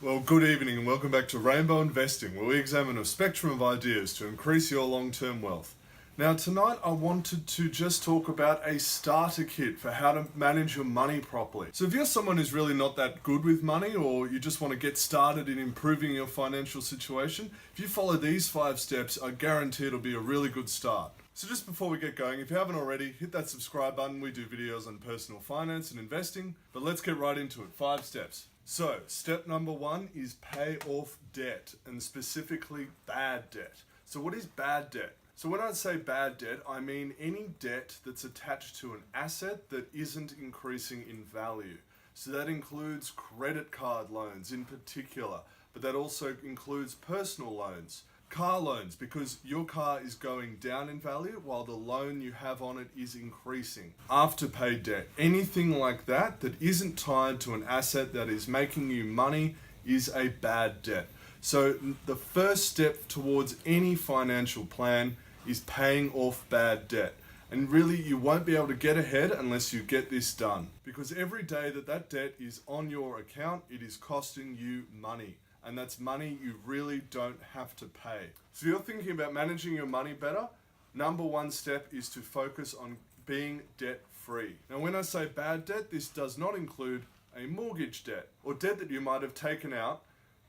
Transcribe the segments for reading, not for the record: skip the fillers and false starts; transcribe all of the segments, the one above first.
Well, good evening and welcome back to Rainbow Investing, where we examine a spectrum of ideas to increase your long-term wealth. Now, tonight I wanted to just talk about a starter kit for how to manage your money properly. So if you're someone who's really not that good with money, or you just want to get started in improving your financial situation, if you follow these 5 steps, I guarantee it'll be a really good start. So just before we get going, if you haven't already, hit that subscribe button. We do videos on personal finance and investing, but let's get right into it. 5 steps. So, step number 1 is pay off debt, and specifically bad debt. So what is bad debt? So when I say bad debt, I mean any debt that's attached to an asset that isn't increasing in value. So that includes credit card loans in particular, but that also includes personal loans, car loans, because your car is going down in value while the loan you have on it is increasing. Afterpay debt, anything like that that isn't tied to an asset that is making you money is a bad debt. So the first step towards any financial plan is paying off bad debt. And really, you won't be able to get ahead unless you get this done. Because every day that debt is on your account, it is costing you money. And that's money you really don't have to pay. So you're thinking about managing your money better, number 1 step is to focus on being debt free. Now when I say bad debt, this does not include a mortgage debt or debt that you might have taken out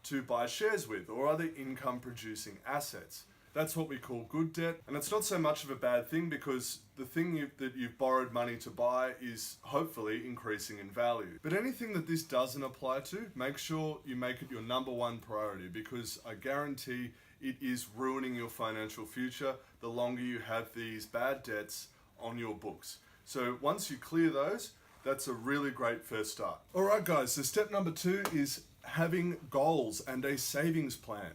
to buy shares with or other income producing assets. That's what we call good debt, and it's not so much of a bad thing because the thing that you've borrowed money to buy is hopefully increasing in value. But anything that this doesn't apply to, make sure you make it your number 1 priority, because I guarantee it is ruining your financial future the longer you have these bad debts on your books. So once you clear those, that's a really great first start. Alright guys, so step number 2 is having goals and a savings plan.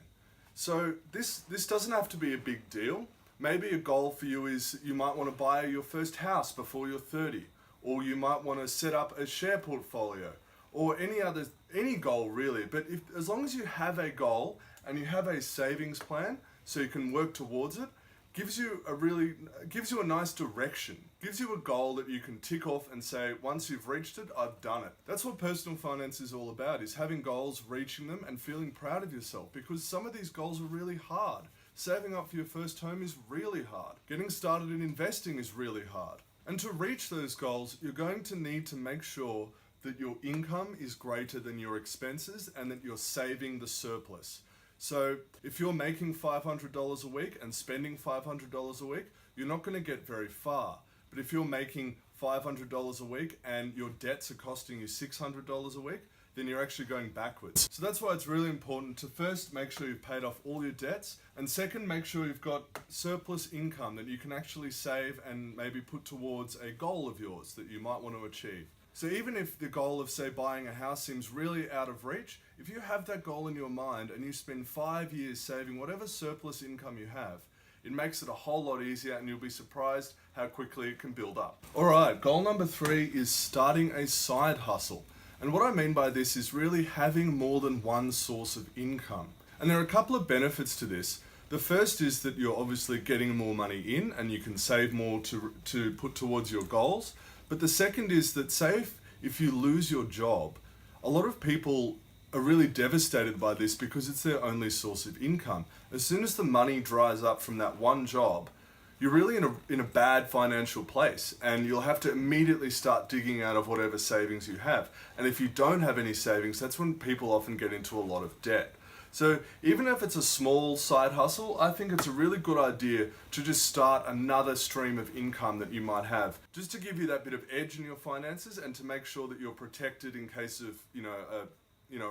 So this doesn't have to be a big deal. Maybe a goal for you is you might want to buy your first house before you're 30, or you might want to set up a share portfolio, or any goal really. But as long as you have a goal and you have a savings plan so you can work towards it, gives you a nice direction, gives you a goal that you can tick off and say, once you've reached it, I've done it. That's what personal finance is all about, is having goals, reaching them, and feeling proud of yourself, because some of these goals are really hard. Saving up for your first home is really hard. Getting started in investing is really hard. And to reach those goals, you're going to need to make sure that your income is greater than your expenses and that you're saving the surplus. So if you're making $500 a week and spending $500 a week, you're not going to get very far. But if you're making $500 a week and your debts are costing you $600 a week, then you're actually going backwards. So that's why it's really important to first make sure you've paid off all your debts, and second, make sure you've got surplus income that you can actually save and maybe put towards a goal of yours that you might want to achieve. So even if the goal of, say, buying a house seems really out of reach, if you have that goal in your mind and you spend 5 years saving whatever surplus income you have, it makes it a whole lot easier, and you'll be surprised how quickly it can build up. Alright, goal number 3 is starting a side hustle. And what I mean by this is really having more than one source of income. And there are a couple of benefits to this. The first is that you're obviously getting more money in and you can save more to put towards your goals. But the second is that, say if you lose your job, a lot of people are really devastated by this because it's their only source of income. As soon as the money dries up from that one job, you're really in a bad financial place, and you'll have to immediately start digging out of whatever savings you have. And if you don't have any savings, that's when people often get into a lot of debt. So even if it's a small side hustle, I think it's a really good idea to just start another stream of income that you might have, just to give you that bit of edge in your finances and to make sure that you're protected in case of a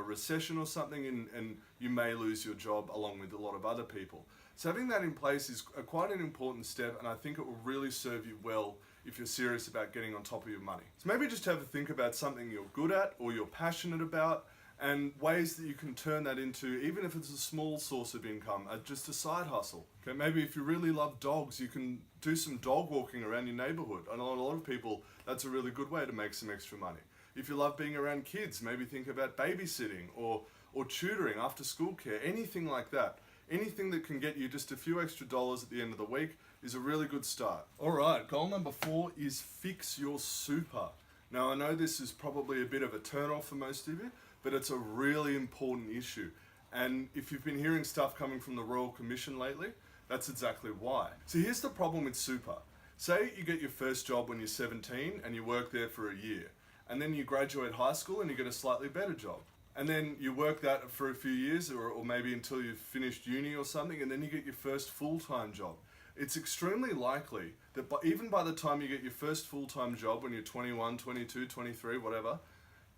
recession or something, and you may lose your job along with a lot of other people. So having that in place is quite an important step, and I think it will really serve you well if you're serious about getting on top of your money. So maybe just have a think about something you're good at or you're passionate about, and ways that you can turn that into, even if it's a small source of income, just a side hustle. Okay, maybe if you really love dogs, you can do some dog walking around your neighborhood. I know a lot of people, that's a really good way to make some extra money. If you love being around kids, maybe think about babysitting or tutoring, after school care, anything like that. Anything that can get you just a few extra dollars at the end of the week is a really good start. Alright, goal number 4 is fix your super. Now I know this is probably a bit of a turn off for most of you, but it's a really important issue. And if you've been hearing stuff coming from the Royal Commission lately, that's exactly why. So here's the problem with super. Say you get your first job when you're 17 and you work there for a year. And then you graduate high school and you get a slightly better job. And then you work that for a few years or maybe until you've finished uni or something, and then you get your first full-time job. It's extremely likely that even by the time you get your first full-time job when you're 21, 22, 23, whatever,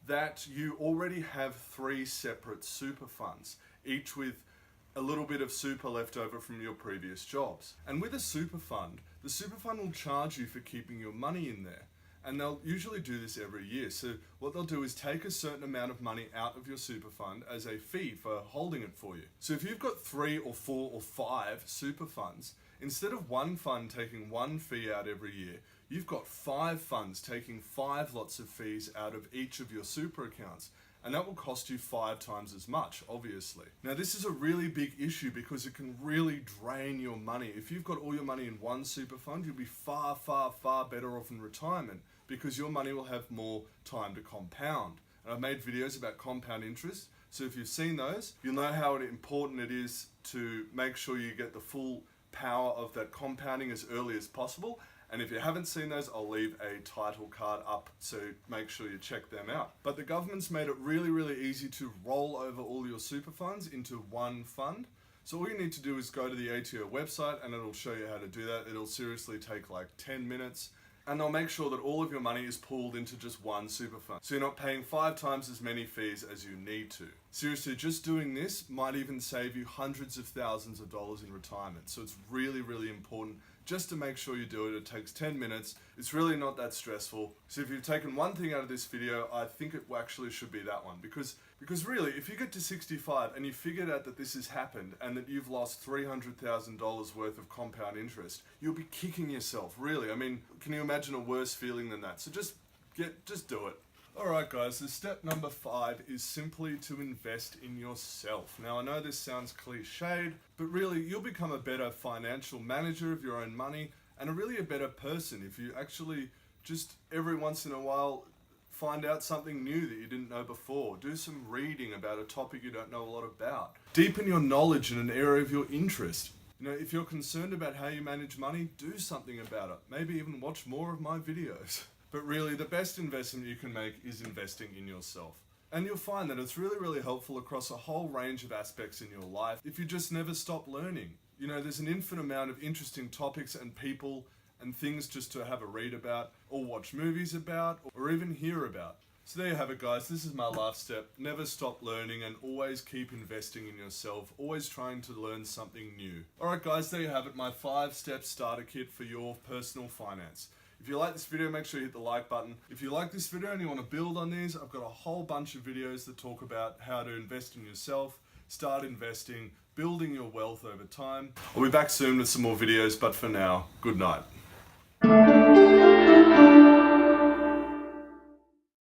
that you already have 3 separate super funds, each with a little bit of super left over from your previous jobs. And with a super fund, the super fund will charge you for keeping your money in there. And they'll usually do this every year. So what they'll do is take a certain amount of money out of your super fund as a fee for holding it for you. So if you've got 3 or 4 or 5 super funds, instead of one fund taking 1 fee out every year, you've got 5 funds taking 5 lots of fees out of each of your super accounts. And that will cost you 5 times as much, obviously. Now this is a really big issue because it can really drain your money. If you've got all your money in one super fund, you'll be far, far, far better off in retirement because your money will have more time to compound. And I've made videos about compound interest, so if you've seen those, you'll know how important it is to make sure you get the full power of that compounding as early as possible. And if you haven't seen those, I'll leave a title card up, so make sure you check them out. But the government's made it really, really easy to roll over all your super funds into one fund. So all you need to do is go to the ATO website and it'll show you how to do that. It'll seriously take like 10 minutes. And they'll make sure that all of your money is pooled into just one super fund. So you're not paying 5 times as many fees as you need to. Seriously, just doing this might even save you hundreds of thousands of dollars in retirement. So it's really, really important just to make sure you do it. It takes 10 minutes. It's really not that stressful. So if you've taken one thing out of this video, I think it actually should be that one. Because really, if you get to 65 and you figured out that this has happened and that you've lost $300,000 worth of compound interest, you'll be kicking yourself, really. I mean, can you imagine a worse feeling than that? So just do it. Alright guys, so step number 5 is simply to invest in yourself. Now I know this sounds cliched, but really you'll become a better financial manager of your own money and really a better person if you actually just every once in a while find out something new that you didn't know before. Do some reading about a topic you don't know a lot about. Deepen your knowledge in an area of your interest. You know, if you're concerned about how you manage money, do something about it. Maybe even watch more of my videos. But really, the best investment you can make is investing in yourself. And you'll find that it's really, really helpful across a whole range of aspects in your life if you just never stop learning. You know, there's an infinite amount of interesting topics and people and things just to have a read about, or watch movies about, or even hear about. So there you have it guys, this is my last step. Never stop learning and always keep investing in yourself, always trying to learn something new. Alright guys, there you have it, my 5-step starter kit for your personal finance. If you like this video, make sure you hit the like button. If you like this video and you want to build on these, I've got a whole bunch of videos that talk about how to invest in yourself, start investing, building your wealth over time. I'll be back soon with some more videos, but for now, good night.